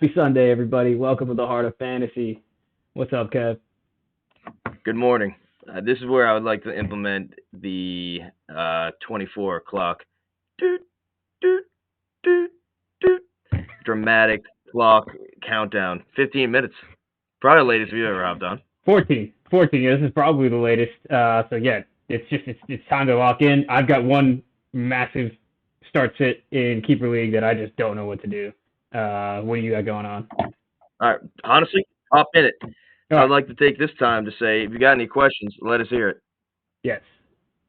Happy Sunday, everybody. Welcome to the Heart of Fantasy. What's up, Kev? Good morning. This is where I would like to implement the 24 o'clock doot, doot, doot, doot, dramatic clock countdown. 15 minutes. Probably the latest we've ever hopped on. 14. 14. Yeah, this is probably the latest. So yeah, it's time to lock in. I've got one massive start sit in Keeper League that I just don't know what to do. What do you got going on? All right. Honestly, hop in it. All I'd right. like to take this time to say, if you got any questions, let us hear it. Yes.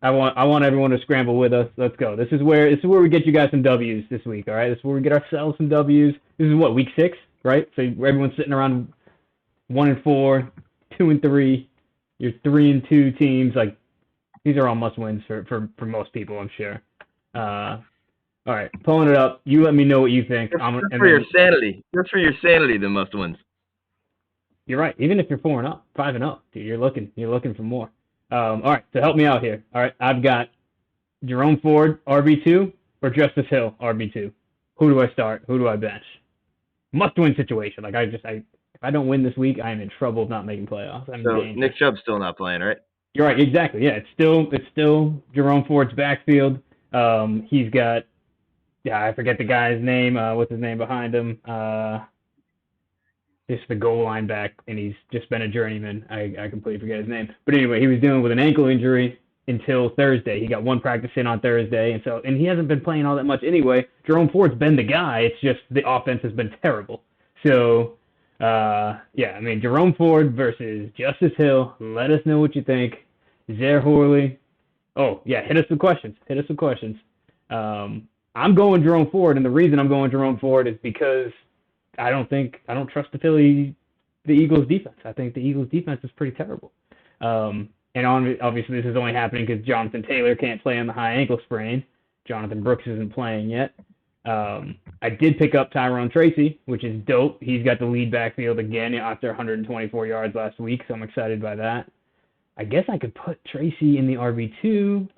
I want everyone to scramble with us. Let's go. This is where we get you guys some W's this week. All right. This is where we get ourselves some W's. This is what, week 6, right? So everyone's sitting around 1-4, 2-3. Your 3-2 teams, like, these are all must wins for most people, I'm sure. All right, pulling it up. You let me know what you think. Just for your sanity. Just for your sanity, the must wins. You're right. Even if you're 4-0, 5-0, dude, you're looking for more. All right, so help me out here. All right, I've got Jerome Ford RB2 or Justice Hill RB2. Who do I start? Who do I bench? Must win situation. Like if I don't win this week, I am in trouble of not making playoffs. So Nick Chubb's still not playing, right? You're right, exactly. Yeah, it's still Jerome Ford's backfield. He's got, I forget the guy's name. What's his name behind him? Just the goal line back, and he's just been a journeyman. I completely forget his name. But anyway, he was dealing with an ankle injury until Thursday. He got one practice in on Thursday, and he hasn't been playing all that much anyway. Jerome Ford's been the guy. It's just the offense has been terrible. So, yeah, I mean, Jerome Ford versus Justice Hill. Let us know what you think. Zaire Horley. Oh, yeah, hit us with questions. I'm going Jerome Ford, and the reason I'm going Jerome Ford is because I don't trust the Eagles defense. I think the Eagles defense is pretty terrible. Obviously this is only happening because Jonathan Taylor can't play on the high ankle sprain. Jonathan Brooks isn't playing yet. I did pick up Tyrone Tracy, which is dope. He's got the lead backfield again after 124 yards last week, so I'm excited by that. I guess I could put Tracy in the RB2,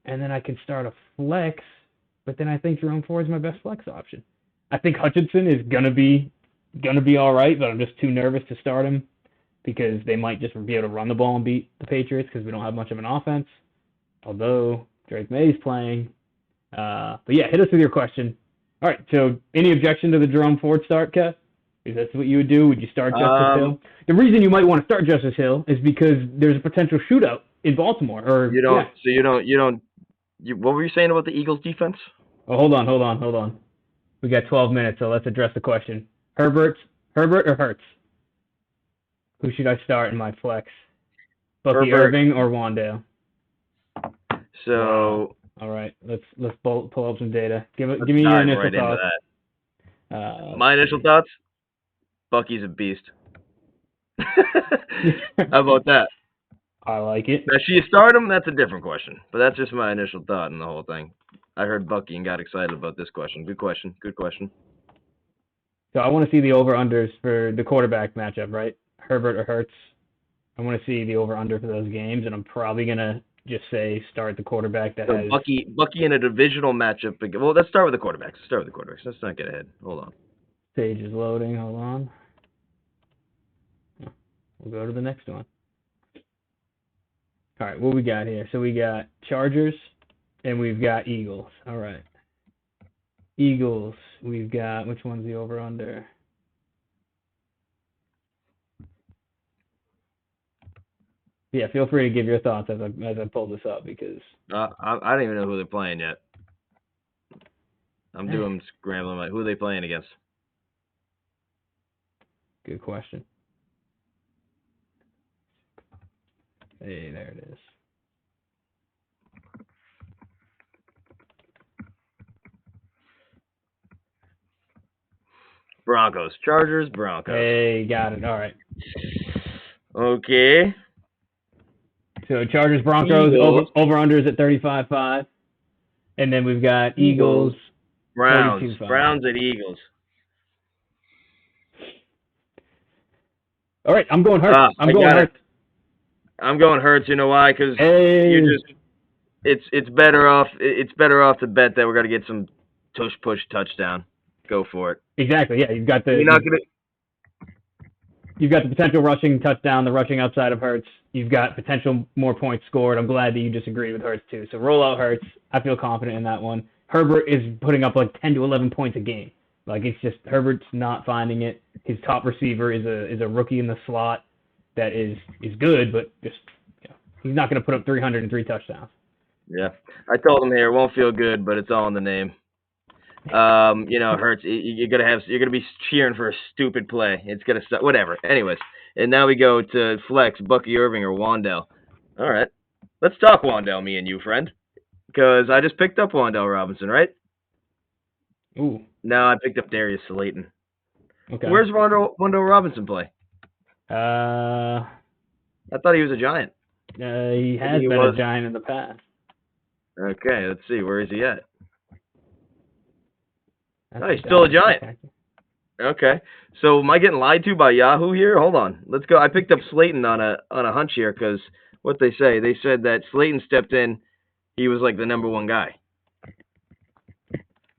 and then I can start a flex, but then I think Jerome Ford is my best flex option. I think Hutchinson is gonna be all right, but I'm just too nervous to start him because they might just be able to run the ball and beat the Patriots because we don't have much of an offense. Although Drake May's playing, but yeah, hit us with your question. All right, so any objection to the Jerome Ford start, Kev? Is that what you would do? Would you start Justice Hill? The reason you might want to start Justice Hill is because there's a potential shootout in Baltimore. What were you saying about the Eagles defense? Oh, hold on. We got 12 minutes, so let's address the question. Herbert or Hurts? Who should I start in my flex? Bucky Irving or Wandale? So, all right, let's pull up some data. Give me your initial thoughts. My initial thoughts: Bucky's a beast. How about that? I like it. Now, should you start him? That's a different question, but that's just my initial thought in the whole thing. I heard Bucky and got excited about this question. Good question. So I want to see the over-unders for the quarterback matchup, right? Herbert or Hurts. I want to see the over-under for those games, and I'm probably going to just say start the quarterback that has... Bucky in a divisional matchup. Well, let's start with the quarterbacks. Let's not get ahead. Hold on. Page is loading. Hold on. We'll go to the next one. All right, what we got here? So we got Chargers, and we've got Eagles. All right. Eagles, we've got, which one's the over-under? Yeah, feel free to give your thoughts as I pull this up because... I don't even know who they're playing yet. I'm doing scrambling. Who are they playing against? Good question. Hey, there it is. Broncos. Chargers, Broncos. Hey, got it. All right. Okay. So Chargers, Broncos, over-unders at 35.5. And then we've got Eagles, Browns. Browns at Eagles. All right, I'm going Hurts. I'm going Hurts. You know why? Because it's better off to bet that we're gonna get some push touchdown. Go for it. Exactly. Yeah, you've got the You're not gonna. you've got the potential rushing touchdown, the rushing upside of Hurts. You've got potential more points scored. I'm glad that you disagreed with Hurts too. So roll out Hurts. I feel confident in that one. Herbert is putting up like 10 to 11 points a game. Like it's just Herbert's not finding it. His top receiver is a rookie in the slot that is good, but just he's not going to put up 303 touchdowns. Yeah, I told him here it won't feel good, but it's all in the name. Hurts. You're gonna be cheering for a stupid play. It's gonna suck. Whatever. Anyways, and now we go to flex Bucky Irving or Wan'Dale. All right, let's talk Wan'Dale, me and you, friend, because I just picked up Wan'Dale Robinson, right? Ooh. No, I picked up Darius Slayton. Okay. Where's Wan'Dale Robinson play? I thought he was a Giant. He has been a Giant in the past. Okay, let's see. Where is he at? Oh, he's still a Giant. Okay. So am I getting lied to by Yahoo here? Hold on. Let's go. I picked up Slayton on a hunch here because what they said that Slayton stepped in. He was like the number one guy.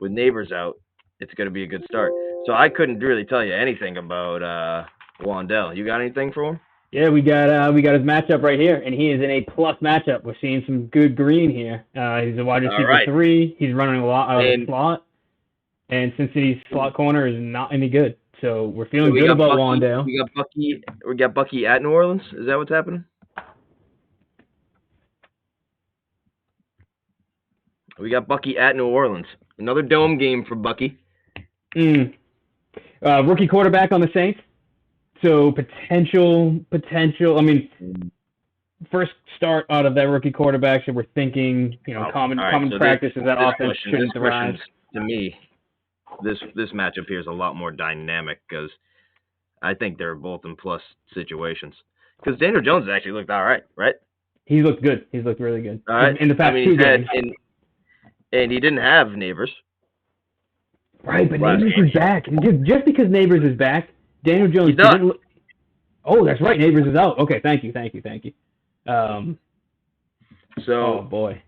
With Neighbors out, it's going to be a good start. So I couldn't really tell you anything about Wan'Dale. You got anything for him? Yeah, we got his matchup right here, and he is in a plus matchup. We're seeing some good green here. He's a wide receiver 3. He's running a lot out of the slot. And Cincinnati's slot corner is not any good, so we're feeling good about Wan'Dale. We got Bucky at New Orleans. Is that what's happening? We got Bucky at New Orleans. Another dome game for Bucky. Rookie quarterback on the Saints. So potential. I mean, first start out of that rookie quarterback. So we're thinking, common practice is that offense shouldn't thrive. To me, this matchup here is a lot more dynamic because I think they're both in plus situations. Because Daniel Jones has actually looked all right? He looked good. He's looked really good. All right. In the past 2 games. And he didn't have Neighbors. Right, but Neighbors is back. Just because Neighbors is back, Daniel Jones didn't. Oh, that's right. Neighbors is out. Okay, thank you. Oh boy.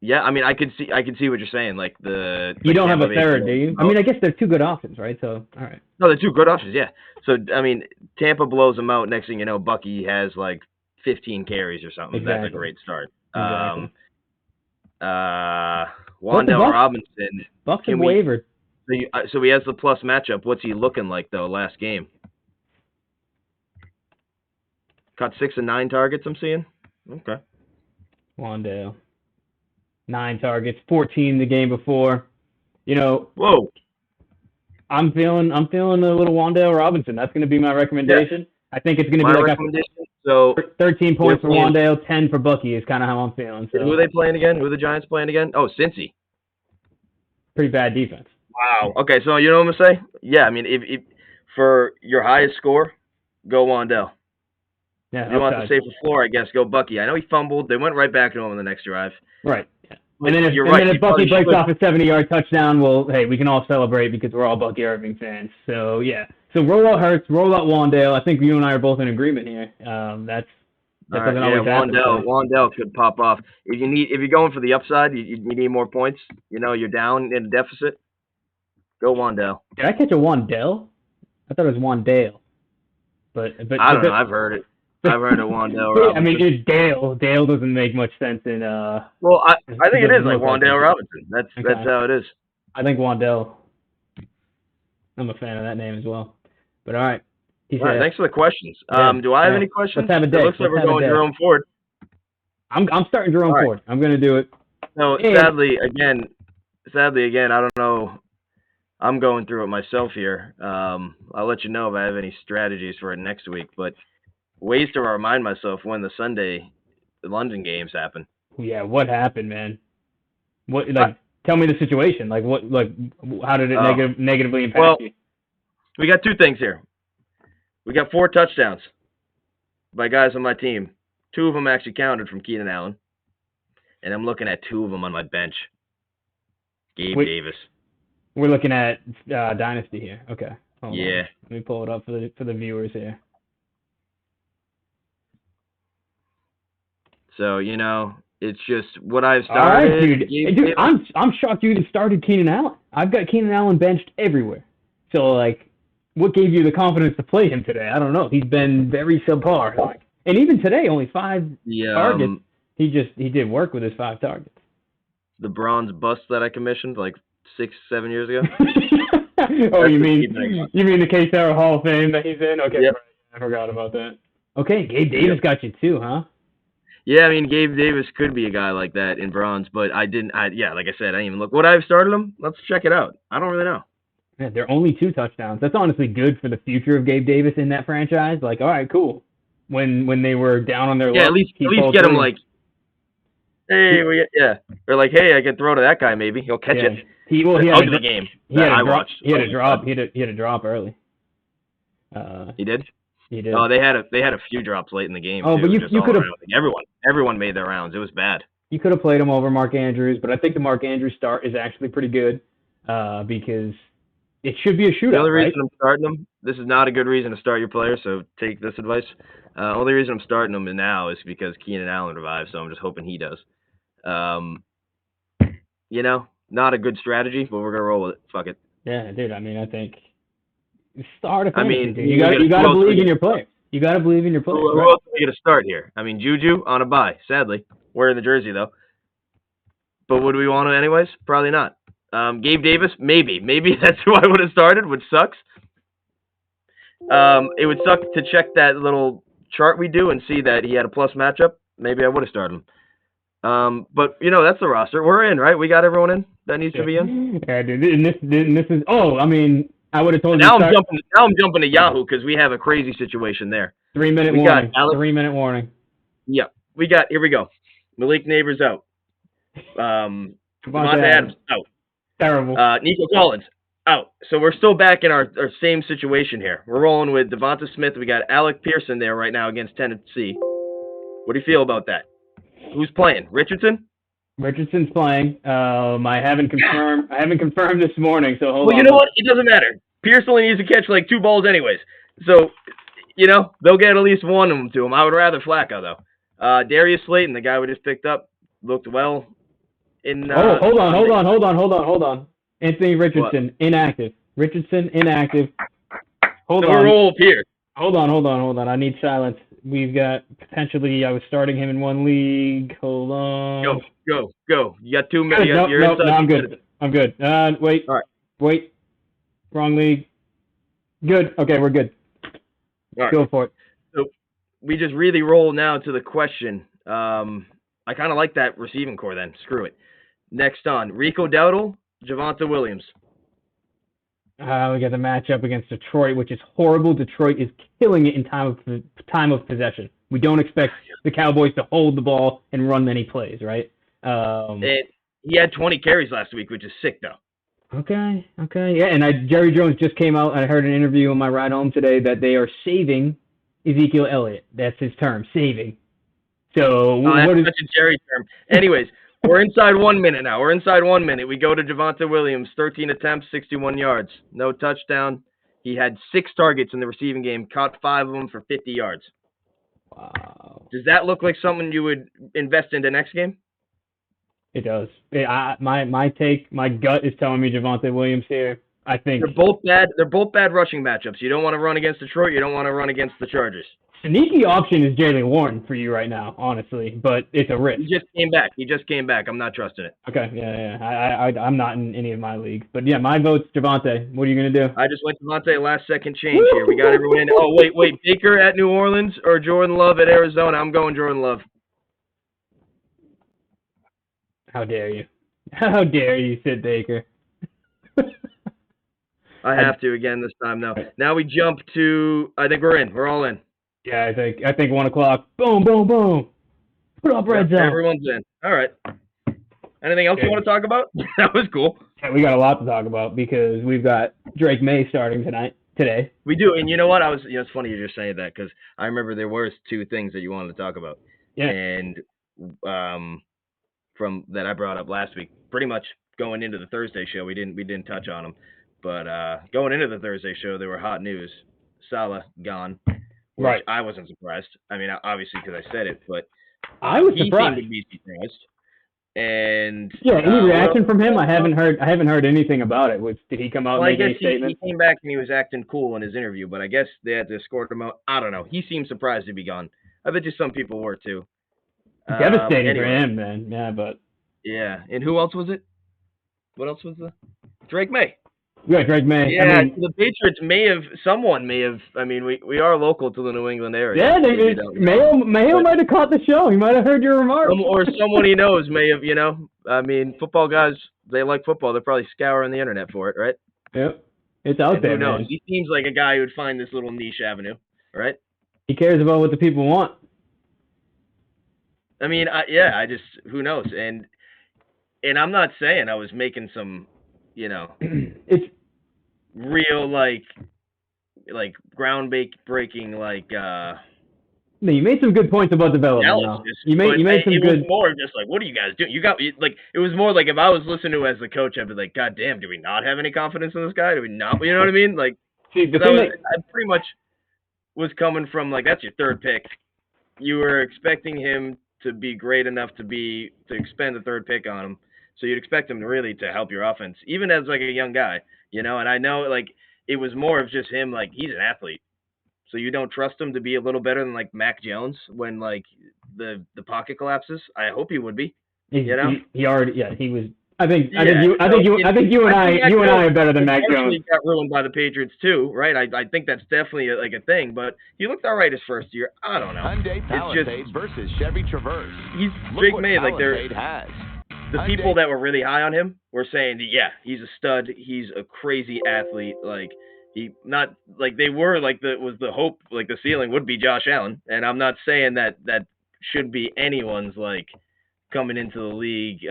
Yeah, I mean, I could see what you're saying. Like you don't have a third, do you? I mean, I guess they're 2 good options, right? So, all right. No, they're 2 good options. Yeah. So, I mean, Tampa blows them out. Next thing you know, Bucky has like 15 carries or something. Exactly. That's a great start. Exactly. Wan'Dale Robinson. Bucks have wavered. So he has the plus matchup. What's he looking like though? Last game. Caught 6 and 9 targets. I'm seeing. Okay. Wan'Dale. 9 targets, 14 the game before. Whoa. I'm feeling a little Wan'Dale Robinson. That's going to be my recommendation. Yeah. I think it's going to be like so 13 points for Wan'Dale, 10 for Bucky is kind of how I'm feeling. So. Who are they playing again? Who are the Giants playing again? Oh, Cincy. Pretty bad defense. Wow. Okay, so you know what I'm going to say? Yeah, I mean, if for your highest score, go Wan'Dale. Yeah, if you want the safer floor, I guess, go Bucky. I know he fumbled. They went right back to him in the next drive. Right. Yeah. And then if Bucky breaks off a 70-yard touchdown, well, hey, we can all celebrate because we're all Bucky Irving fans. So, yeah. So roll out Hurts, roll out Wan'Dale. I think you and I are both in agreement here. That doesn't always happen. Wan'Dale could pop off. If you're going for the upside, you need more points. You're down in a deficit. Go Wan'Dale. Did I catch a Wan'Dale? I thought it was Wan'Dale. But I don't know. I've heard it. I've heard of Wan'Dale Robinson. I mean, it's Dale. Dale doesn't make much sense in. Well, I think it is like Wan'Dale Robinson. That's how it is. I think Wan'Dale. I'm a fan of that name as well. But all right. All right, thanks for the questions. Do I have any questions? Let's have a day. It looks like we're going Jerome Ford. I'm starting Jerome Ford. I'm going to do it. No, sadly again, I don't know. I'm going through it myself here. I'll let you know if I have any strategies for it next week. But ways to remind myself when the London games happen. Yeah, what happened, man? Tell me the situation. How did it negatively impact you? We got 2 things here. We got 4 touchdowns by guys on my team. 2 of them actually counted from Keenan Allen. And I'm looking at 2 of them on my bench. Gabe Davis. We're looking at Dynasty here. Okay. Hold on. Let me pull it up for the viewers here. So, it's just what I've started. All right, dude. I'm shocked you even started Keenan Allen. I've got Keenan Allen benched everywhere. So, like, what gave you the confidence to play him today? I don't know. He's been very subpar. Like, and even today, only 5 The targets. He did work with his 5 targets. the bronze bust that I commissioned like 6-7 years ago. Oh, you mean the K-Sarah Hall of Fame that he's in? Okay, Yep. right. I forgot about that. Okay, Gabe Davis got you too, huh? Yeah, I mean, Gabe Davis could be a guy like that in bronze, but like I said, I didn't even look. Would I have started him? Let's check it out. I don't really know. Yeah, they're only 2 touchdowns. That's honestly good for the future of Gabe Davis in that franchise. Like, all right, cool. When they were down on their luck, At least get him like, hey, or like, hey, I can throw to that guy. Maybe he'll catch it. He had the game. He had a drop early. He did. He did. Oh, they had a few drops late in the game. Oh, too, but you could have. Everyone made their rounds. It was bad. You could have played him over Mark Andrews, but I think the Mark Andrews start is actually pretty good because it should be a shootout. The only reason right? I'm starting him, this is not a good reason to start your player, so take this advice. Only reason I'm starting him now is because Keenan Allen revived, so I'm just hoping he does. Not a good strategy, but we're gonna roll with it. Fuck it. Yeah, dude. I mean, I think start a fantasy. Dude. You got to believe in your players. You got to believe in your players. Who else are we gonna start here? I mean, Juju on a bye. Sadly, wearing the jersey though. But would we want to anyways? Probably not. Gabe Davis, maybe that's who I would have started, which sucks. It would suck to check that little chart we do and see that he had a plus matchup. Maybe I would have started him. But that's the roster. We're in, right? We got everyone in that needs to be in. Yeah, dude. And this is. Oh, I mean, I would have told you. Now I'm jumping to Yahoo because we have a crazy situation there. 3-minute warning. 3-minute warning. Yeah, here we go. Malik Neighbors out. Devontae Adams out. Terrible. Nico Collins out. So we're still back in our same situation here. We're rolling with Devonta Smith. We got Alec Pearson there right now against Tennessee. What do you feel about that? Who's playing? Richardson? Richardson's playing. I haven't confirmed this morning, so hold on. Well, you know what? It doesn't matter. Pierce only needs to catch like 2 balls anyways. So, they'll get at least one of them to him. I would rather Flacco, though. Darius Slayton, the guy we just picked up, looked well in... hold on. Anthony Richardson, inactive. Richardson, inactive. Hold on. We're roll up here. Hold on. I need silence. We've got potentially, I was starting him in one league. Hold on. Go. You got 2 minutes. No, I'm good. Wait. All right. Wait. Wrong league. Good. Okay, we're good. All right. Go for it. So we just really roll now to the question. I kind of like that receiving core then. Screw it. Next on, Rico Dowdle, Javonte Williams. We got the matchup against Detroit, which is horrible. Detroit is killing it in time of possession. We don't expect the Cowboys to hold the ball and run many plays, right? He had 20 carries last week, which is sick, though. Okay. Yeah, and Jerry Jones just came out. I heard an interview on my ride home today that they are saving Ezekiel Elliott. That's his term, saving. So that's such a Jerry term. Anyways, we're inside 1 minute now. We go to Javonte Williams, 13 attempts, 61 yards. No touchdown. He had 6 targets in the receiving game, caught 5 of them for 50 yards. Wow. Does that look like something you would invest in the next game? It does. My gut is telling me Javonte Williams here. I think they're both bad. They're both bad rushing matchups. You don't want to run against Detroit. You don't want to run against the Chargers. Sneaky option is Jaylen Warren for you right now, honestly, but it's a risk. He just came back. I'm not trusting it. Okay, yeah. I'm not in any of my leagues, but yeah, my vote's Javonte. What are you gonna do? I just went Javonte last second change here. We got everyone in. Oh wait, Baker at New Orleans or Jordan Love at Arizona? I'm going Jordan Love. How dare you? How dare you, Sid Baker? I have to again this time. Now we jump to. I think we're in. We're all in. Yeah, I think 1 o'clock. Boom. Put up red zone. Everyone's in. All right. Anything else you want to talk about? That was cool. Yeah, we got a lot to talk about because we've got Drake May starting today. We do, and you know what? it's funny you're just saying that because I remember there was 2 things that you wanted to talk about. Yeah. And from that I brought up last week, pretty much going into the Thursday show, we didn't touch on them, but going into the Thursday show, there were hot news. Salah gone. Right. I wasn't surprised. I mean, obviously because I said it, but I was surprised. He seemed to be surprised. And Yeah, any what else? reaction from him? I haven't heard anything about it. Did he come out Well, and I make guess any he statements? came back and he was acting cool in his interview, but I guess they had to escort him out. I don't know. He seemed surprised to be gone. I bet you some people were too. Devastating for Anyway, him, man. Yeah, but yeah. And who else was it? What else was the Drake May? yeah, Drake May. I Yeah, mean, the Patriots someone may have. I mean, we are local to the New England area. yeah, If you don't know, Mayo but might have caught the show. He might have heard your remarks. or someone he knows may have. I mean, football guys, they like football. They're probably scouring the internet for it, right? Yep, it's out And there, who knows? man. He seems like a guy who would find this little niche avenue, right? He cares about what the people want. I mean, I just who knows? And I'm not saying I was making some, It's real like breaking no, you made some good points about development. analysis. You made some it good. was more just like, what are you guys doing? It was more like if I was listening to it as the coach, I'd be like, God damn, do we not have any confidence in this guy? Do we not? You know what I mean? Like, See, the thing I pretty much was coming from like, that's your third pick. You were expecting him to be great enough to expend the third pick on him. So you'd expect him to help your offense, even as like a young guy, and I know like it was more of just him, like he's an athlete. So you don't trust him to be a little better than like Mac Jones when like the pocket collapses. I hope he would be. he already he was. I think Yeah, you and I are better than Mac Jones. He got ruined by the Patriots too, right? I think that's definitely like a thing. But he looked all right his first year. I don't know. Hyundai Palisade versus Chevy Traverse. He's Look Drake what May. Like Palisade has. the people that were really high on him were saying, that, yeah, he's a stud. He's a crazy athlete. Like he not like they were like the hope, like the ceiling would be Josh Allen. And I'm not saying that should be anyone's like coming into the league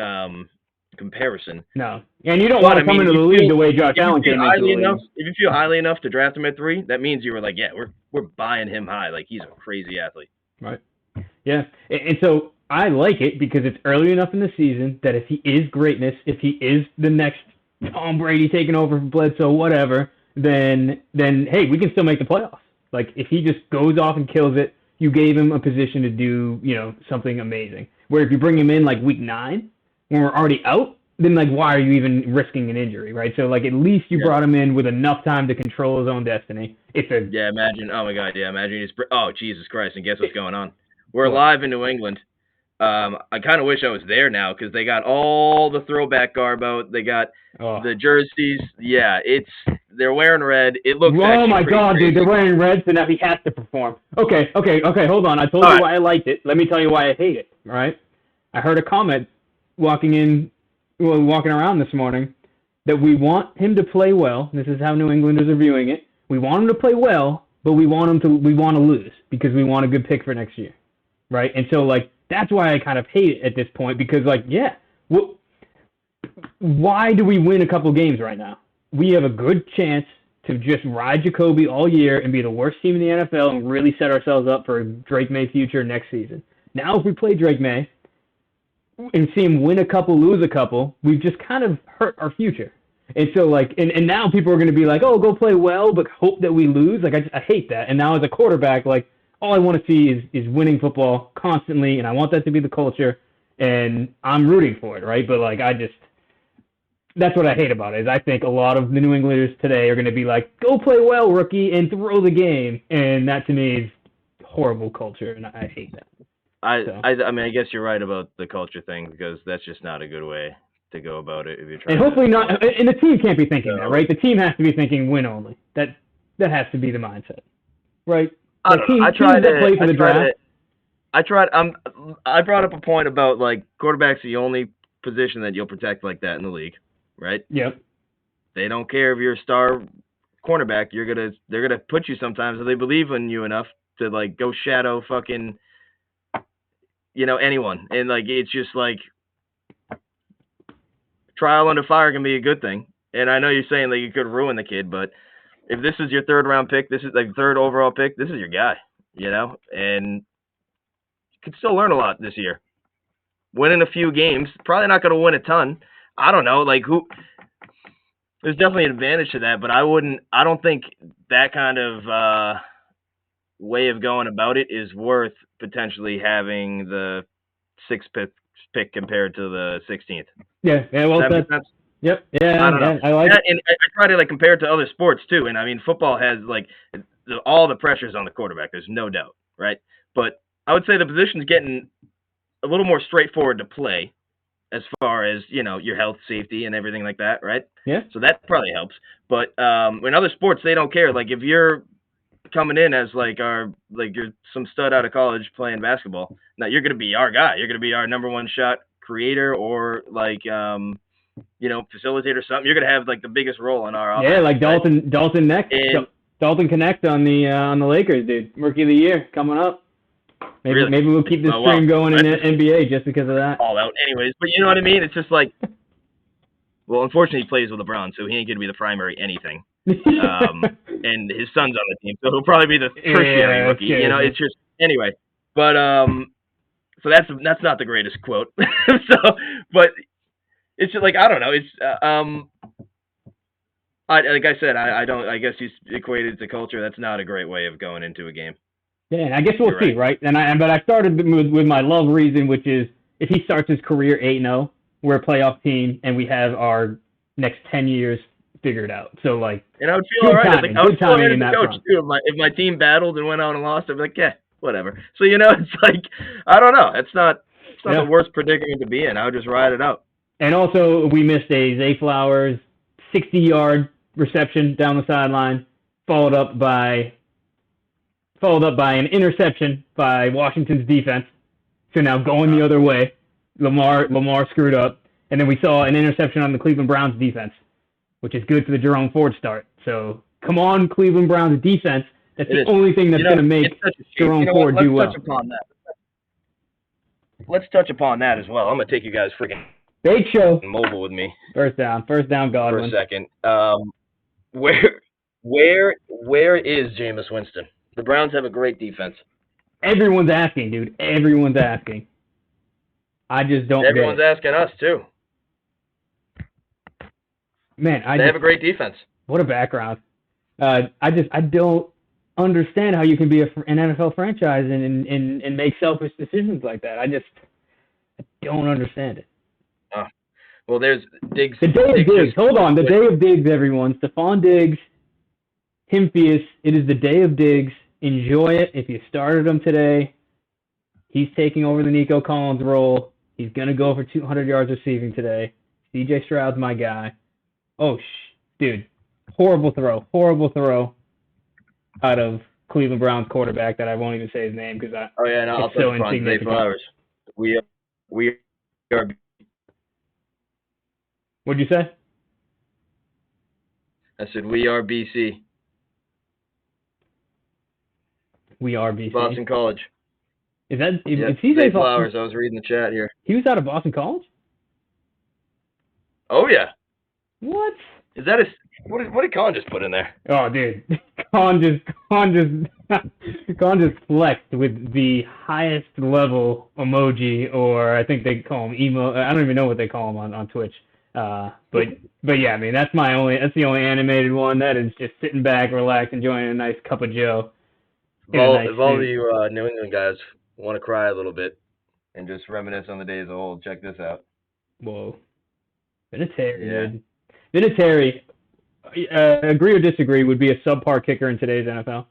comparison. No, and you don't want to come into the league the way Josh Allen came into the league. If you feel highly enough to draft him at 3, that means you were like, yeah, we're buying him high. Like he's a crazy athlete. Right. Yeah, and so I like it because it's early enough in the season that if he is greatness, if he is the next Tom Brady taking over from Bledsoe, whatever, then hey, we can still make the playoffs. Like if he just goes off and kills it, you gave him a position to do, something amazing. Where if you bring him in like week 9, when we're already out, then like why are you even risking an injury, right? So like at least you brought him in with enough time to control his own destiny. Imagine. Oh my God, yeah, imagine he's. Oh Jesus Christ! And guess what's going on? We're live in New England. I kind of wish I was there now because they got all the throwback garb out. They got the jerseys. Yeah, they're wearing red. It looks. Oh my God, crazy. dude! They're wearing red, so now he has to perform. Okay. Hold on. I told you why I liked it. Let me tell you why I hate it. All right. I heard a comment walking around this morning that we want him to play well. This is how New Englanders are viewing it. We want him to play well, but we want to lose because we want a good pick for next year, right? And so like that's why I kind of hate it at this point because like why do we win a couple games right now? We have a good chance to just ride Jacoby all year and be the worst team in the NFL and really set ourselves up for a Drake May future next season. Now if we play Drake May and see him win a couple, lose a couple, we've just kind of hurt our future. And so, like, and now people are going to be like, oh, go play well, but hope that we lose. Like, I hate that. And now as a quarterback, like, all I want to see is winning football constantly, and I want that to be the culture, and I'm rooting for it, right? But, like, that's what I hate about it, is I think a lot of the New Englanders today are going to be like, go play well, rookie, and throw the game. And that, to me, is horrible culture, and I hate that. I mean, I guess you're right about the culture thing because that's just not a good way to go about it if you're trying. And hopefully not. And the team can't be thinking that, right? The team has to be thinking win only. That has to be the mindset, right? I brought up a point about like quarterback's the only position that you'll protect like that in the league, right? Yep. They don't care if you're a star cornerback. They're gonna put you sometimes if they believe in you enough to like go shadow fucking. Anyone. And, like, it's just, like, trial under fire can be a good thing. And I know you're saying, like, you could ruin the kid, but if this is your third-round pick, this is, like, third overall pick, this is your guy, And you could still learn a lot this year. Winning a few games, probably not going to win a ton. I don't know, like, there's definitely an advantage to that, but I don't think that kind of way of going about it is worth potentially having the sixth pick compared to the 16th. Yeah, well Does that make said. sense? Yep. Yeah, I don't know. I like it. And I try to like compare it to other sports too. And I mean, football has like all the pressures on the quarterback. There's no doubt, right? But I would say the position's getting a little more straightforward to play, as far as your health, safety, and everything like that, right? Yeah. So that probably helps. But in other sports, they don't care. Like if you're coming in as you're some stud out of college playing basketball, now you're gonna be our guy. You're gonna be our number one shot creator or facilitator or something. You're gonna have like the biggest role in our offense. Yeah, like Dalton Neck, And, Dalton Connect on the Lakers, dude. Rookie of the year coming up. Maybe Really? maybe we'll keep this stream going in the NBA just because of that. All out, anyways. But you know what I mean? It's just like, well, unfortunately, he plays with LeBron, so he ain't gonna be the primary anything. And his son's on the team, so he'll probably be the tertiary rookie. Okay. It's just anyway. But so that's not the greatest quote. But it's just like I don't know. It's like I said, I don't. I guess he's equated to culture. That's not a great way of going into a game. Yeah, and I guess we'll You're see, right? But I started with my love reason, which is if he starts his career 8-0, we're a playoff team, and we have our next 10 years figured out. So like, and I would feel all right. I would feel all right as a coach front. too. If my team battled and went out and lost, I'd be like, yeah, whatever. So it's like I don't know. It's not the worst predicament to be in. I would just ride it out. And also, we missed a Zay Flowers 60-yard reception down the sideline, followed up by an interception by Washington's defense. So now going the other way, Lamar screwed up, and then we saw an interception on the Cleveland Browns defense, which is good for the Jerome Ford start. So come on, Cleveland Browns defense. That's the only thing that's going to make Jerome Ford do well. Let's touch upon that as well. I'm going to take you guys freaking big show mobile with me. First down, Godwin. For a second. Where is Jameis Winston? The Browns have a great defense. Everyone's asking, dude. Everyone's asking. I just don't. Everyone's asking us too. Man, they have a great defense. What a background. I don't understand how you can be an NFL franchise and make selfish decisions like that. I don't understand it. Well, there's Diggs. The day of Diggs. Hold on. The day of Diggs, everyone. Stephon Diggs, Himpius. It is the day of Diggs. Enjoy it. If you started him today, he's taking over the Nico Collins role. He's going to go for 200 yards receiving today. CJ Stroud's my guy. Oh, dude. Horrible throw out of Cleveland Browns quarterback that I won't even say his name because I'll so touch upon Zay Flowers. We are. What'd you say? I said we are BC. We are BC. Boston College. Is CJ Zay Flowers? I was reading the chat here. He was out of Boston College? Oh yeah. What? Is that what did Colin just put in there? Oh, dude, Colin just flexed with the highest level emoji, or I think they call him emo. I don't even know what they call him on Twitch. But yeah, I mean that's the only animated one. That is just sitting back, relaxed, enjoying a nice cup of Joe. If all of you New England guys want to cry a little bit and just reminisce on the days of old, check this out. Whoa, Vinatieri, dude. Vinatieri, agree or disagree, would be a subpar kicker in today's NFL.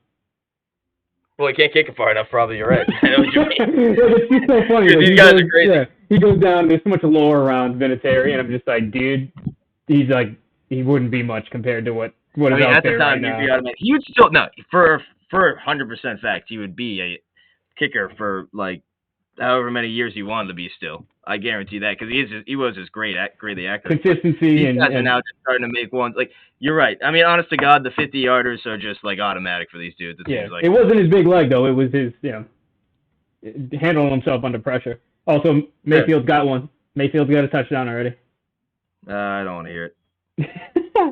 Well, he can't kick it far enough. Probably you're right. I know what you mean. It's just so funny. Dude, these guys are crazy. Yeah, he goes down. There's so much lore around Vinatieri, and I'm just like, dude, he's like, he wouldn't be much compared to what is out there right now. He would still for 100% fact, he would be a kicker for like however many years he wanted to be still. I guarantee that because he was just greatly accurate. Consistency These guys are now just starting to make ones. Like you're right. I mean, honest to God, the 50-yarders are just like automatic for these dudes. It wasn't his big leg though. It was his handling himself under pressure. Also, Mayfield's got one. Mayfield's got a touchdown already. I don't want to hear it.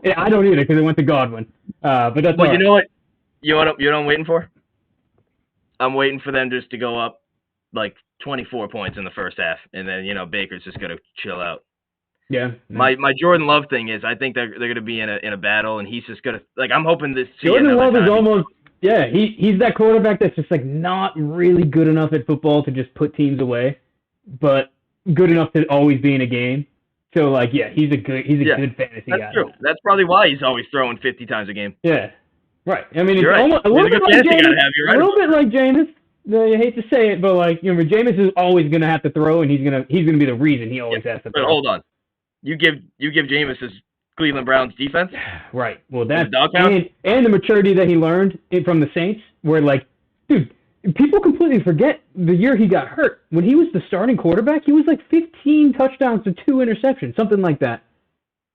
Yeah, I don't either because it went to Godwin. But that's well, you know what? You know what I'm waiting for? I'm waiting for them just to go up like 24 points in the first half, and then Baker's just gonna chill out. Yeah. My Jordan Love thing is, I think they're gonna be in a battle, and he's just gonna I'm hoping this. Jordan Love is almost he's that quarterback that's just like not really good enough at football to just put teams away, but good enough to always be in a game. So like, yeah, he's a good fantasy That's guy. true. That's probably why he's always throwing 50 times a game. Yeah, right. I mean, it's You're right. almost a He's little a good bit like fantasy guy to Jameis. have. You're right A little about bit like Jameis. I hate to say it, but like, Jameis is always gonna have to throw, and he's gonna be the reason he always has to throw. But hold on, you give Jameis his Cleveland Browns defense. Right. Well, that's and the maturity that he learned from the Saints, where like, dude, people completely forget the year he got hurt. When he was the starting quarterback, he was like 15 touchdowns to 2 interceptions, something like that.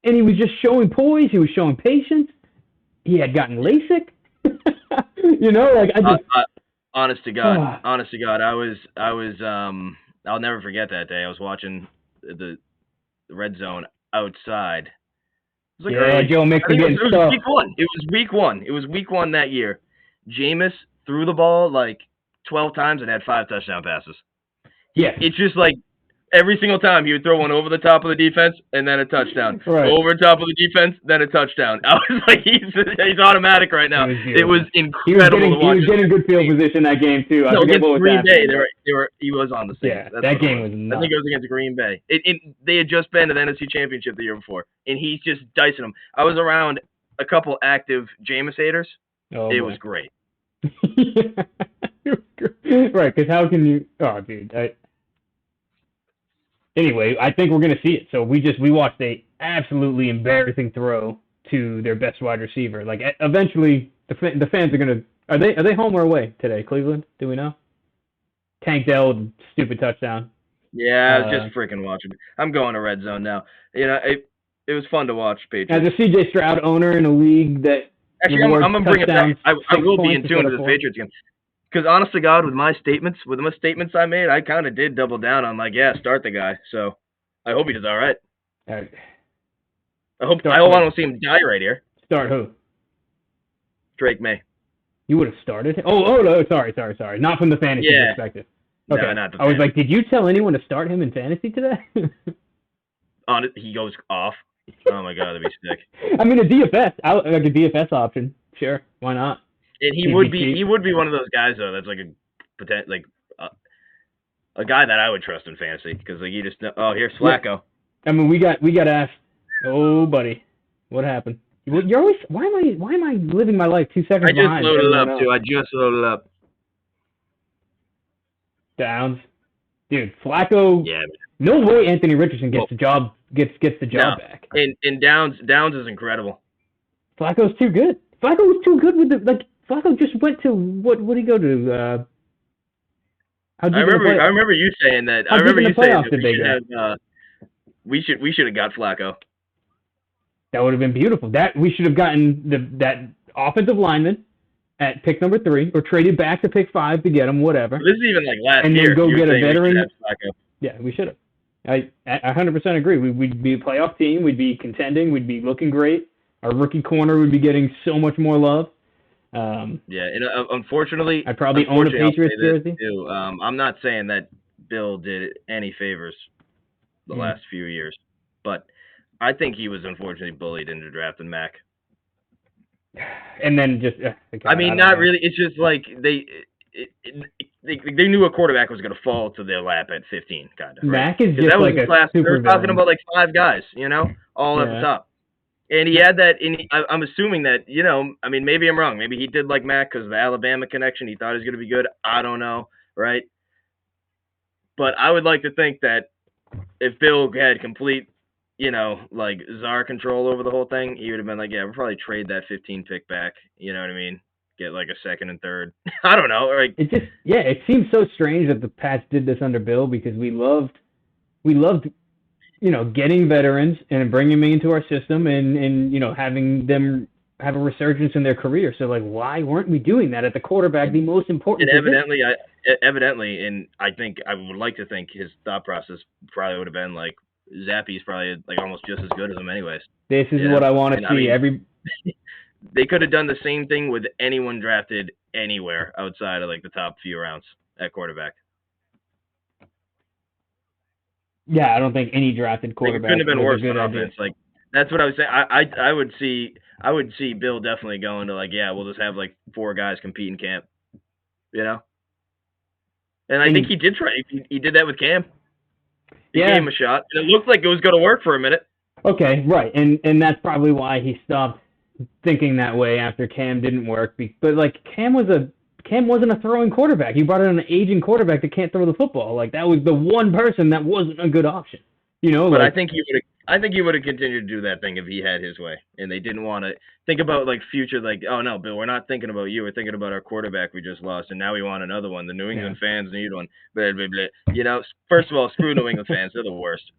And he was just showing poise. He was showing patience. He had gotten LASIK. Like I just. Honest to God, I was I'll never forget that day. I was watching the red zone outside. It was like Joe Mixon getting stuff. It was week one that year. Jameis threw the ball like 12 times and had 5 touchdown passes. Yeah. It's just like every single time he would throw one over the top of the defense and then a touchdown. Right. Over the top of the defense, then a touchdown. I was like, he's automatic right now. It was incredible to watch. He was getting good field position that game too. I forget what was Green happening. Bay, he was on the same. Yeah, that game was nuts. I think it was against Green Bay. They had just been to the NFC Championship the year before, and he's just dicing them. I was around a couple active Jameis haters. It was great. Right, because how can you? Oh, dude. Anyway, I think we're gonna see it. So we watched a absolutely embarrassing throw to their best wide receiver. Like eventually, the fans are gonna. Are they home or away today? Cleveland? Do we know? Tank Dell, stupid touchdown. Yeah, I was just freaking watching. I'm going to red zone now. It was fun to watch Patriots. As a CJ Stroud owner in a league that. Actually, I'm gonna bring it back. I will be in tune to the Patriots game. Because honest to God, with my statements I made, I kind of did double down on like, yeah, start the guy. So I hope he does all right. I hope I don't see him die right here. Start who? Drake May. You would have started? Oh, no, sorry. Not from the fantasy perspective. Okay. No, not the I was like, did you tell anyone to start him in fantasy today? He goes off. Oh my God, that'd be sick. I mean, a DFS, like a DFS option. Sure, why not? And he would be one of those guys though. That's like a guy that I would trust in fantasy because like you just here's Flacco. I mean, we got asked. Oh, buddy, what happened? You're always why am I living my life 2 seconds behind? I just loaded up. Downs, dude, Flacco. Yeah. No way Anthony Richardson gets the job back. And Downs is incredible. Flacco's too good. Flacco was too good with Flacco just went to what did he go to? I remember you saying that. I remember you saying that we should have got Flacco. That would have been beautiful. That we should have gotten that offensive lineman at pick number 3, or traded back to pick 5 to get him, whatever. This is even like last and year. And then go get a veteran. Yeah, we should have. I 100% agree. We'd be a playoff team. We'd be contending. We'd be looking great. Our rookie corner would be getting so much more love. And unfortunately, I probably own a Patriots jersey. Too. I'm not saying that Bill did any favors the last few years, but I think he was unfortunately bullied into drafting Mac. And then just, I mean, not really. It's just like they knew a quarterback was going to fall to their lap at 15, kind of. Mac is just like a super. They're talking about like 5 guys, all at the top. And he had that. And I'm assuming that, I mean, maybe I'm wrong. Maybe he did like Mac because of the Alabama connection. He thought he was going to be good. I don't know, right? But I would like to think that if Bill had complete, like czar control over the whole thing, he would have been like, yeah, we'll probably trade that 15 pick back. You know what I mean? Get like a 2nd and 3rd. I don't know. Like it seems so strange that the Pats did this under Bill because we loved, getting veterans and bringing them into our system and having them have a resurgence in their career. So like, why weren't we doing that at the quarterback, the most important? And evidently, and I think I would like to think his thought process probably would have been like, Zappy's probably like almost just as good as him, anyways. This is what I want to see. They could have done the same thing with anyone drafted anywhere outside of like the top few rounds at quarterback. Yeah, I don't think any drafted quarterback couldn't have been worse on offense. Like that's what I was saying. I would see Bill definitely going to like, yeah, we'll just have like 4 guys compete in camp, And I think he did try. He did that with Cam. He gave him a shot, and it looked like it was going to work for a minute. Okay, right, and that's probably why he stopped thinking that way after Cam didn't work. But like Cam wasn't a throwing quarterback. He brought in an aging quarterback that can't throw the football. Like that was the one person that wasn't a good option. You know, but like, I think he would have continued to do that thing if he had his way, and they didn't want to think about like future. Like, oh no, Bill, we're not thinking about you. We're thinking about our quarterback we just lost, and now we want another one. The New England fans need one. Blah, blah, blah. You know, first of all, screw New England fans. They're the worst.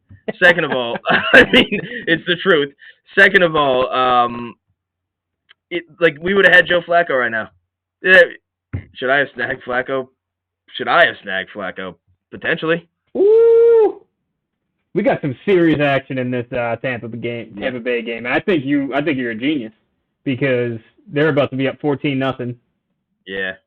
Second of all, I mean, it's the truth. Second of all, like we would have had Joe Flacco right now. Should I have snagged Flacco? Potentially. Ooh. We got some serious action in this Tampa Bay game. And I think you're a genius because they're about to be up 14-0. Yeah.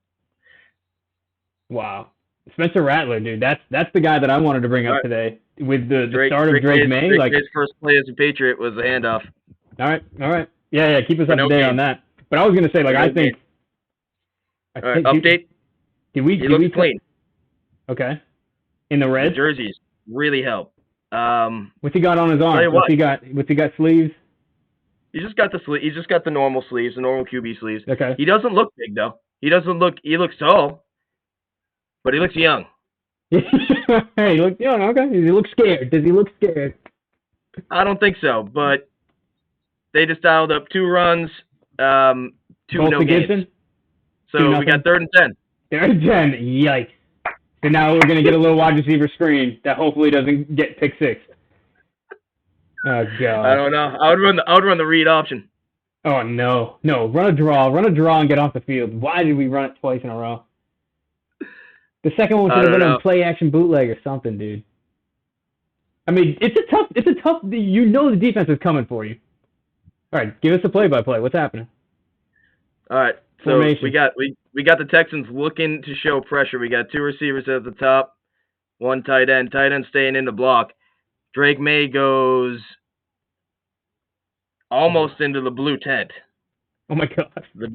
Wow. Spencer Rattler, dude, that's the guy that I wanted to bring up today with the start of Drake May. His first play as a Patriot was a handoff. All right. Yeah. Keep us up to date on that. But I was gonna say, like, I think. All right, update. He looks clean. Okay. In the red. The jerseys really help. What's he got on his arm? What's he got sleeves? He just got the normal sleeves, the normal QB sleeves. Okay. He doesn't look big though. He looks tall, but he looks young. Hey, he looks young. Okay. Does he look scared? I don't think so, but they just dialed up 2 runs, 2 no gains. So we got 3rd and 10. 3rd and 10. Yikes. So now we're going to get a little wide receiver screen that hopefully doesn't get pick 6. Oh, God. I don't know. I would run the read option. Oh, no. No, run a draw and get off the field. Why did we run it twice in a row? The second one should have been a play-action bootleg or something, dude. I mean, it's a tough, you know the defense is coming for you. All right, give us a play-by-play. What's happening? All right. So Formation. we got the Texans looking to show pressure. We got 2 receivers at the top, 1 tight end. Tight end staying in the block. Drake May goes almost into the blue tent. Oh my God. The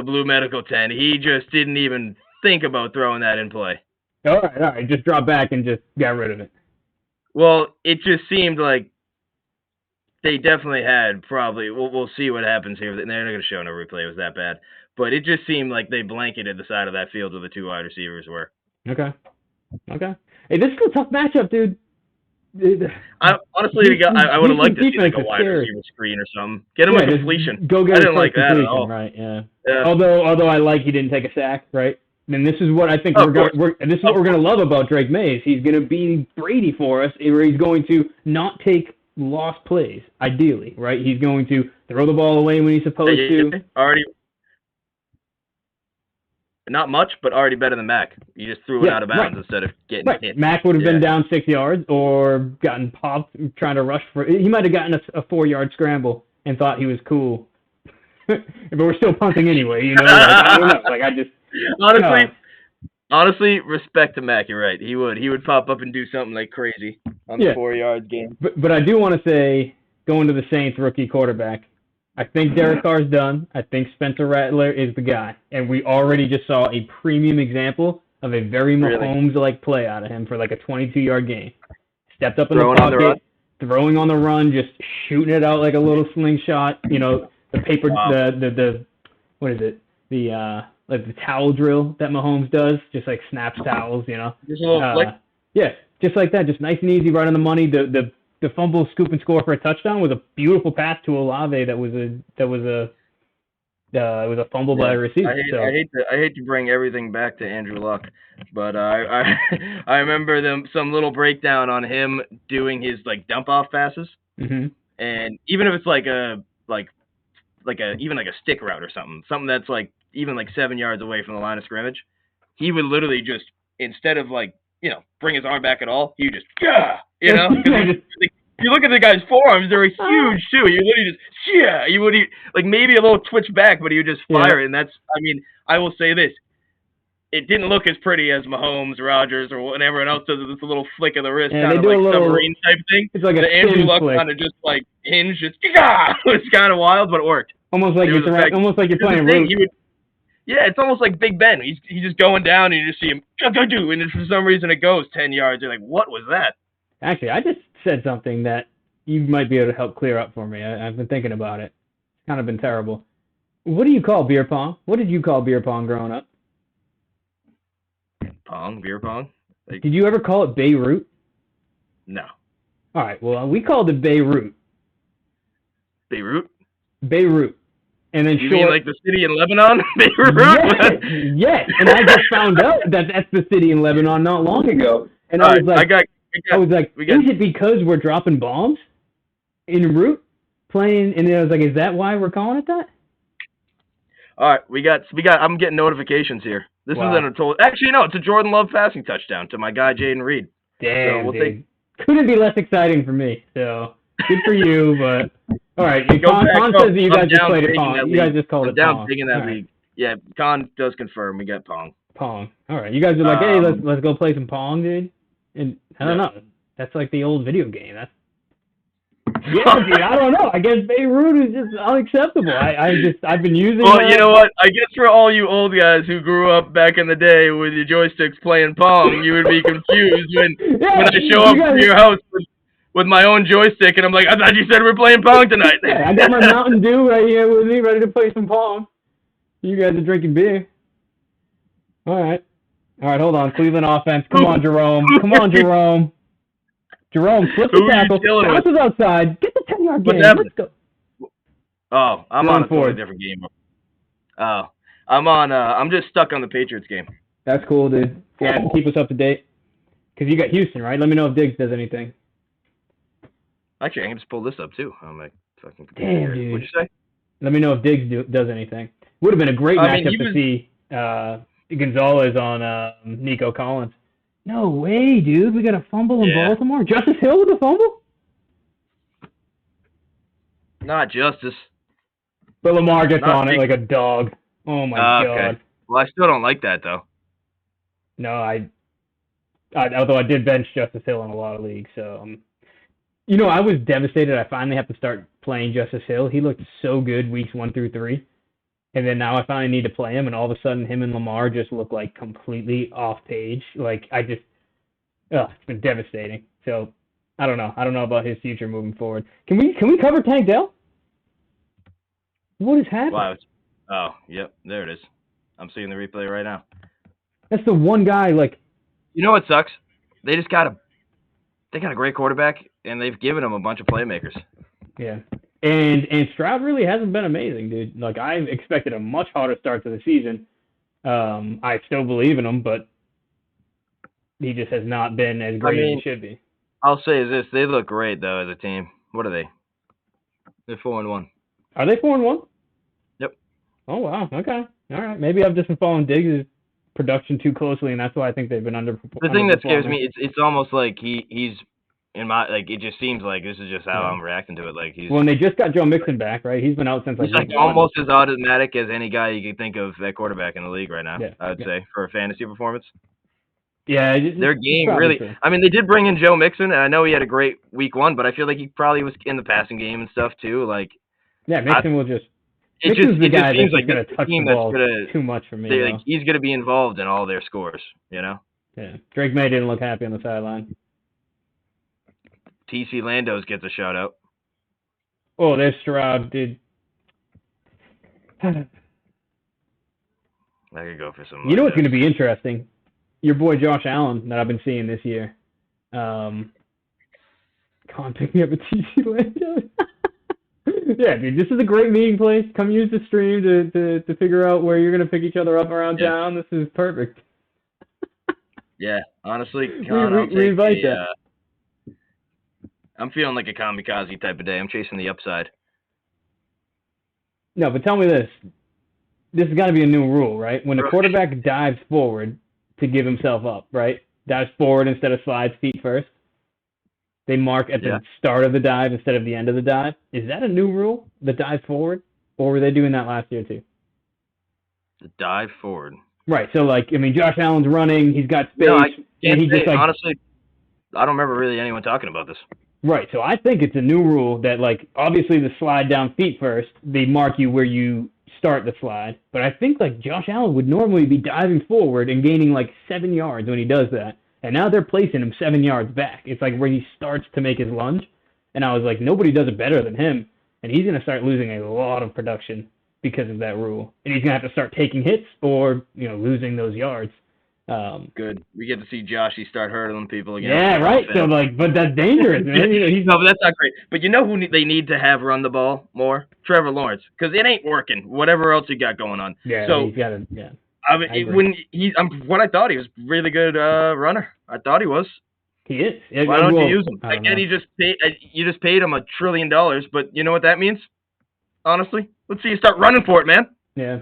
blue medical tent. He just didn't even think about throwing that in play. All right. Just drop back and just got rid of it. Well, it just seemed like they definitely had probably. We'll see what happens here. They're not going to show no replay. It was that bad. But it just seemed like they blanketed the side of that field where the 2 wide receivers were. Okay. Hey, this is a tough matchup, dude. I would have liked to see like a wide receiver screen or something. Get him a completion. Go get I didn't like that at all. Right? Yeah. Although I like he didn't take a sack, right? And this is what I think we're going to love about Drake Mays. He's going to be Brady for us, where he's going to not take lost plays, ideally, right? He's going to throw the ball away when he's supposed to. Already. Not much, but already better than Mac. You just threw it out of bounds instead of getting hit. Mac would have been down 6 yards or gotten popped trying to rush for. He might have gotten a 4-yard scramble and thought he was cool. But we're still punting anyway, you know. Like, I don't know. Like I just honestly, respect to Mac. You're right. He would pop up and do something like crazy on the 4-yard game. But I do want to say, going to the Saints rookie quarterback, I think Derek Carr's done. I think Spencer Rattler is the guy. And we already just saw a premium example of a very Mahomes-like play out of him for like a 22-yard game. Stepped up in the pocket, throwing on the run, just shooting it out like a little slingshot. You know, the paper, the what is it? Like the towel drill that Mahomes does, just like snaps towels, you know. Just a little flick. Yeah, just like that, just nice and easy, right on the money. The fumble, scoop, and score for a touchdown was a beautiful pass to Olave. That was a fumble by a receiver. I hate to bring everything back to Andrew Luck, but I remember some little breakdown on him doing his like dump off passes, and even if it's even like a stick route or something that's like even like 7 yards away from the line of scrimmage, he would literally just, instead of like, you know, bring his arm back at all, he would just, you know, you look at the guy's forearms, they're huge too. You literally just, you would like maybe a little twitch back, but he would just fire it. And that's, I mean, I will say this, it didn't look as pretty as Mahomes, Rodgers, or when everyone else does it. It's a little flick of the wrist, kind of like submarine type thing. It's like the Andrew Luck kind of just like hinge, just it's kind of wild, but it worked. Almost like you're playing root. Yeah, it's almost like Big Ben. He's just going down, and you just see him, and for some reason it goes 10 yards. You're like, what was that? Actually, I just said something that you might be able to help clear up for me. I've been thinking about it. It's kind of been terrible. What do you call beer pong? What did you call beer pong growing up? Pong, beer pong. Like, Did you ever call it Beirut? no, All right. Well, we called it Beirut. Beirut. Beirut. And then You short. mean like the city in Lebanon, Beirut? Yes, yes. And I just found out that that's the city in Lebanon not long ago. And I was like, is it because we're dropping bombs in route playing? And then I was like, is that why we're calling it that? All right, we got. I'm getting notifications here. This Wow. isn't a total. Actually, no, it's a Jordan Love passing touchdown to my guy Jaden Reed. Damn, we'll dude. Couldn't be less exciting for me. So good for you, but all right. Con says that you guys just played it Pong. You guys just called it Pong. I'm down taking that league. Yeah, Con does confirm we got Pong. Pong. All right, you guys are like, hey, let's go play some Pong, dude. And I don't know. That's like the old video game. That's yeah, dude. I don't know. I guess Beirut is just unacceptable. I've been using. Well, you know what? I guess for all you old guys who grew up back in the day with your joysticks playing Pong, you would be confused when I show up to your house with my own joystick and I'm like, I thought you said we're playing Pong tonight. Yeah, I got my Mountain Dew right here with me, ready to play some Pong. You guys are drinking beer. All right, hold on. Cleveland offense. Come on, Jerome. Jerome, flip the tackle. Bounces outside. Get the 10-yard gain. Let's go. Oh, I'm on a totally different game. Oh, I'm just stuck on the Patriots game. That's cool, dude. Yeah, keep us up to date. Because you got Houston, right? Let me know if Diggs does anything. Actually, I can just pull this up, too. I'm like, fucking. Damn, dude. What'd you say? Let me know if Diggs does anything. Would have been a great matchup to see Gonzalez on Nico Collins. No way, dude. We got a fumble in Baltimore. Justice Hill with a fumble? Not Justice. But Lamar gets on it like a dog. Oh, my God. Okay. Well, I still don't like that, though. No, although I did bench Justice Hill in a lot of leagues. So, you know, I was devastated. I finally have to start playing Justice Hill. He looked so good weeks 1 through 3. And then now I finally need to play him, and all of a sudden him and Lamar just look like completely off page. Like, it's been devastating. So, I don't know. I don't know about his future moving forward. Can we cover Tank Dell? What is happening? Wow. Oh, yep, there it is. I'm seeing the replay right now. That's the one guy, like... You know what sucks? They got a great quarterback, and they've given him a bunch of playmakers. Yeah. And Stroud really hasn't been amazing, dude. Like, I expected a much harder start to the season. I still believe in him, but he just has not been as great as he should be. I'll say this. They look great, though, as a team. What are they? They're 4-1. Are they 4-1? Yep. Oh, wow. Okay. All right. Maybe I've just been following Diggs' production too closely, and that's why I think they've been underperforming. The thing that scares me, it's almost like he's... it just seems like this is just how I'm reacting to it. Like he's. Well, and they just got Joe Mixon back, right? He's been out since he's like almost as automatic as any guy you can think of at quarterback in the league right now. Yeah, I would say for a fantasy performance. Yeah, their game really. True. I mean, they did bring in Joe Mixon, and I know he had a great week 1, but I feel like he probably was in the passing game and stuff too. Like. Yeah, Mixon will just. Mixon's the guy that's like going to touch the ball too much for me. Like he's going to be involved in all their scores, you know. Yeah, Drake May didn't look happy on the sideline. TC Landos gets a shout out. Oh, there's Stroud, dude. I could go for some. You know what's going to be interesting? Your boy Josh Allen that I've been seeing this year. Can't pick me up a TC Landos. Yeah, dude, this is a great meeting place. Come use the stream to figure out where you're going to pick each other up around town. This is perfect. Yeah, honestly, we invite that. I'm feeling like a kamikaze type of day. I'm chasing the upside. No, but tell me this. This has got to be a new rule, right? When the quarterback dives forward to give himself up, right? Dives forward instead of slides feet first. They mark at the start of the dive instead of the end of the dive. Is that a new rule, the dive forward? Or were they doing that last year too? The dive forward. Right, so Josh Allen's running, he's got space. No, honestly, I don't remember really anyone talking about this. Right, so I think it's a new rule that, obviously the slide down feet first, they mark you where you start the slide. But I think, Josh Allen would normally be diving forward and gaining, 7 yards when he does that. And now they're placing him 7 yards back. It's like where he starts to make his lunge. And I was like, nobody does it better than him. And he's going to start losing a lot of production because of that rule. And he's going to have to start taking hits or, losing those yards. Good. We get to see Joshy start hurdling people again. Yeah, right. So, but that's dangerous, man. No, but that's not great. But you know who they need to have run the ball more? Trevor Lawrence. Because it ain't working, whatever else you got going on. Yeah, so, he's got to, yeah. I mean, what I thought he was really good runner. I thought he was. He is. Why don't you use him? Again, you just paid him $1 trillion, but you know what that means? Honestly, let's see you start running for it, man. Yeah.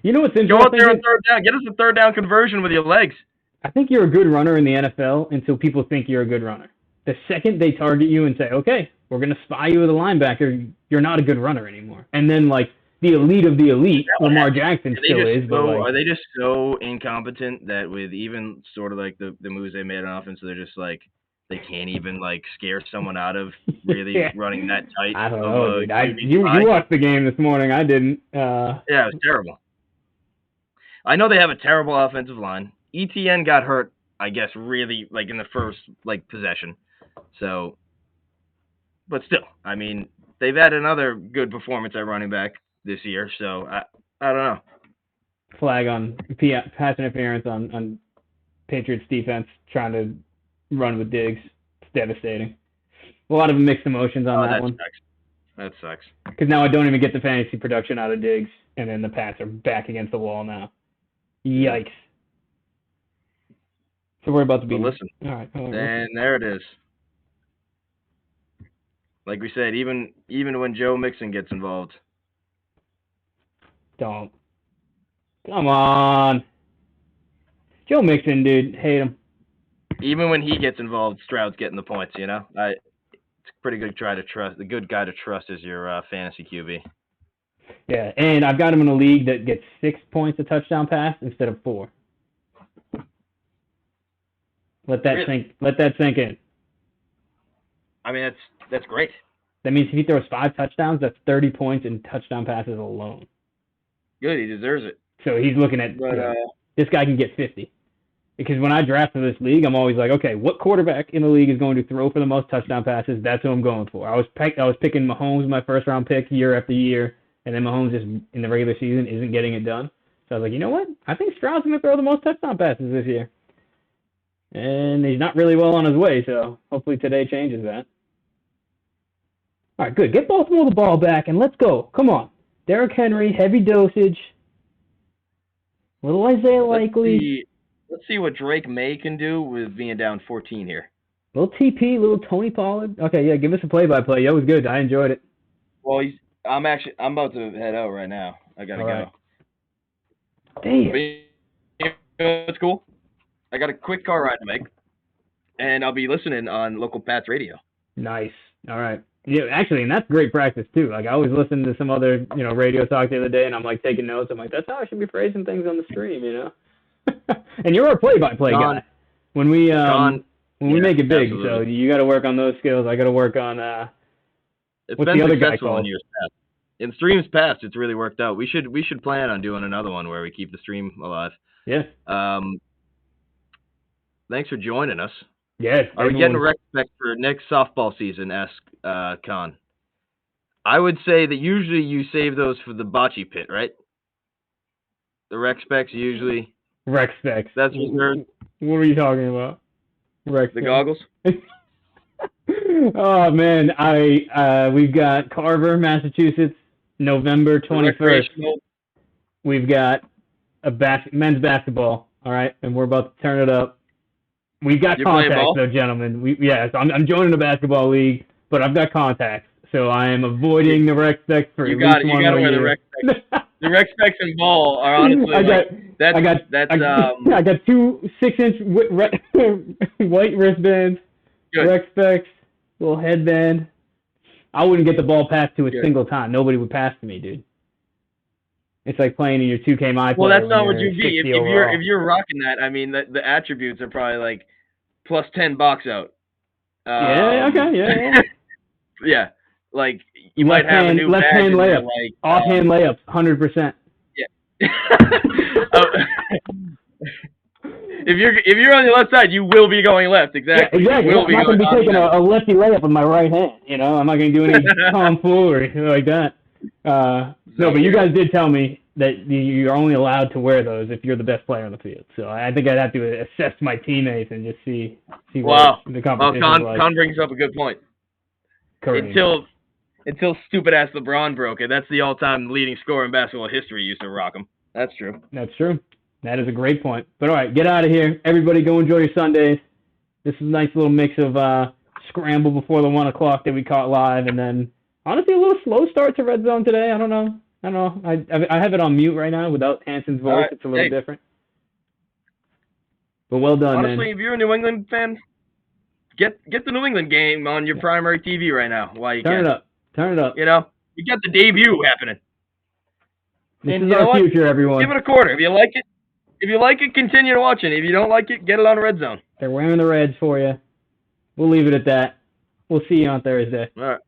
You know what's interesting? Go out there on third down. Get us a third down conversion with your legs. I think you're a good runner in the NFL until people think you're a good runner. The second they target you and say, okay, we're going to spy you with a linebacker, you're not a good runner anymore. And then, like, the elite of the elite, Lamar Jackson still is. But are they just so incompetent that with even sort of like the moves they made on offense, they're just like, they can't even like scare someone out of really running that tight? I don't know, dude. You watched the game this morning. I didn't. Yeah, it was terrible. I know they have a terrible offensive line. ETN got hurt, I guess, really like in the first like possession. So, but still, I mean, they've had another good performance at running back this year. So I don't know. Flag on pass interference on Patriots defense trying to run with Diggs. It's devastating. A lot of mixed emotions on that one. Sucks. That sucks. Because now I don't even get the fantasy production out of Diggs, and then the Pats are back against the wall now. Yikes. So we're about to be... Well, listen. All right. And there it is. Like we said, even when Joe Mixon gets involved. Don't. Come on. Joe Mixon, dude. Hate him. Even when he gets involved, Stroud's getting the points, you know? It's a pretty good guy to trust. The good guy to trust is your fantasy QB. Yeah, and I've got him in a league that gets 6 points a touchdown pass instead of 4. Let that sink in. I mean, that's great. That means if he throws 5 touchdowns, that's 30 points in touchdown passes alone. Good, he deserves it. So he's looking at this guy can get 50. Because when I draft for this league, I'm always like, okay, what quarterback in the league is going to throw for the most touchdown passes? That's who I'm going for. I was picking Mahomes, my first round pick, year after year, and then Mahomes just in the regular season isn't getting it done. So I was like, you know what? I think Stroud's going to throw the most touchdown passes this year. And he's not really well on his way, so hopefully today changes that. All right, good. Get Baltimore the ball back, and let's go. Come on. Derrick Henry, heavy dosage. Little Isaiah Likely. Let's see what Drake May can do with being down 14 here. Little TP, little Tony Pollard. Okay, yeah, give us a play-by-play. That was good. I enjoyed it. Well, I'm about to head out right now. I gotta go. Damn. It's cool. I got a quick car ride to make, and I'll be listening on local Pats radio. Nice. All right. Yeah, actually, and that's great practice too. Like I always listen to some other, radio talk the other day, and I'm like taking notes. I'm like, that's how I should be phrasing things on the stream, And you're our play-by-play guy. When we make it big, absolutely. So you got to work on those skills. I got to work on it's what's been the other guy called? In years past. In streams past, it's really worked out. We should plan on doing another one where we keep the stream alive. Yeah. Thanks for joining us. Yes. Are we getting a respect for next softball season? Asked Con. I would say that usually you save those for the bocce pit, right? The rec specs usually. Rec specs. That's reserved. What are you talking about? Rec the goggles. Oh man, we've got Carver, Massachusetts, November 21st. We've got a men's basketball. All right, and we're about to turn it up. We've got contacts, though, gentlemen. So I'm joining the basketball league, but I've got contacts, so I am avoiding the rec specs for at least 1 more year. You got to wear the rec specs. The rec specs and ball are honestly I got 2 6-inch white wristbands, good. Rec specs, little headband. I wouldn't get the ball passed to a single time. Nobody would pass to me, dude. It's like playing in your 2K My Player. Well, that's not what you'd be. If you're rocking that, I mean, the attributes are probably like plus 10 box out. Yeah. Yeah. Like you might have a new left-hand layup, like offhand layups, 100%. Yeah. if you're on the left side, you will be going left. Exactly. Yeah, exactly. You will I'm not going to be taking left. a lefty layup with my right hand. You know, I'm not going to do any tomfoolery like that. No, but you guys did tell me that you're only allowed to wear those if you're the best player on the field. So I think I'd have to assess my teammates and just see wow. what the competition is like. Con brings up a good point. Until stupid-ass LeBron broke it, that's the all-time leading scorer in basketball history used to rock them. That's true. That's true. That is a great point. But all right, get out of here. Everybody go enjoy your Sundays. This is a nice little mix of scramble before the 1 o'clock that we caught live, and then honestly a little slow start to Red Zone today. I don't know. I have it on mute right now without Hanson's voice. Right. It's a little different. But well done, honestly, man. If you're a New England fan, get the New England game on your primary TV right now while you can. Turn it up. You know, we got the debut happening. This is our future, everyone. Give it a quarter. If you like it, continue to watch it. If you don't like it, get it on Red Zone. They're wearing the Reds for you. We'll leave it at that. We'll see you on Thursday. All right.